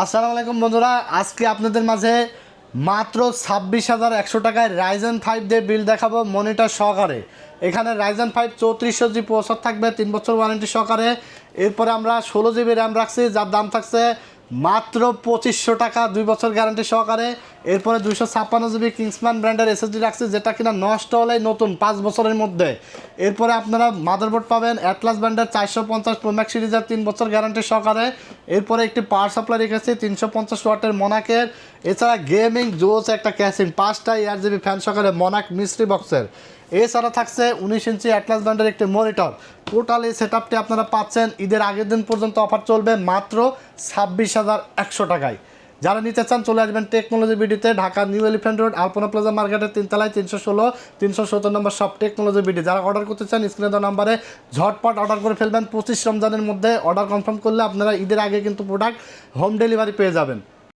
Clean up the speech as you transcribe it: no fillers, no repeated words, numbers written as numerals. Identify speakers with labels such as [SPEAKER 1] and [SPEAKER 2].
[SPEAKER 1] আসসালামু আলাইকুম বন্ধুরা, আজকে আপনাদের মাঝে মাত্র 26,100 টাকায় রাইজেন 5 দিয়ে বিল দেখাবো মনিটর সহকারে। এখানে রাইজেন 5 3400 জি প্রসেসর থাকবে, 3 বছর ওয়ারেন্টি সহকারে। এরপরে আমরা 16 জিবি র্যাম রাখছি, যার দাম থাকছে মাত্র 2500 টাকা, 2 বছর গ্যারান্টি সহকারে। এরপরে 256 জিবি কিংসম্যান ব্র্যান্ডের এসএসডি রাখছি, যেটা কিনা নষ্ট হলেই নতুন 5 বছরের মধ্যে। এরপরে আপনারা মাদারবোর্ড পাবেন অ্যাটলাস ব্র্যান্ডের 450 প্রো ম্যাক্স সিরিজের 3 বছর গ্যারান্টি সহকারে। এরপরে একটি পাওয়ার সাপ্লাই রেখেছি 350 ওয়াটের মনাকের। এছাড়া গেমিং জোস একটা ক্যাসিং 5টা 8GB ফ্যান সহকারে মনাক মিস্ট্রি বক্সের। এছাড়া থাকছে 19 ইঞ্চি অ্যাটলাস ব্র্যান্ডের একটি মনিটর। টোটাল এই সেটআপটি আপনারা পাচ্ছেন ঈদের আগের দিন পর্যন্ত, অফার চলবে মাত্র 26,100 টাকায়। যারা নিতে চান চলে আসবেন টেকনোলজি বিডিতে, Dhaka New Elephant Road Alpana Plaza মার্কেটের 3 তলায় 316 317 নম্বর সব টেকনোলজি বিডি। যারা অর্ডার করতে চান স্ক্রিনে দেওয়া নাম্বারে ঝটপট অর্ডার করে ফেলবেন। 25 রমজানের মধ্যে অর্ডার কনফার্ম করলে আপনারা ঈদের আগে কিন্তু প্রোডাক্ট হোম ডেলিভারি পেয়ে যাবেন।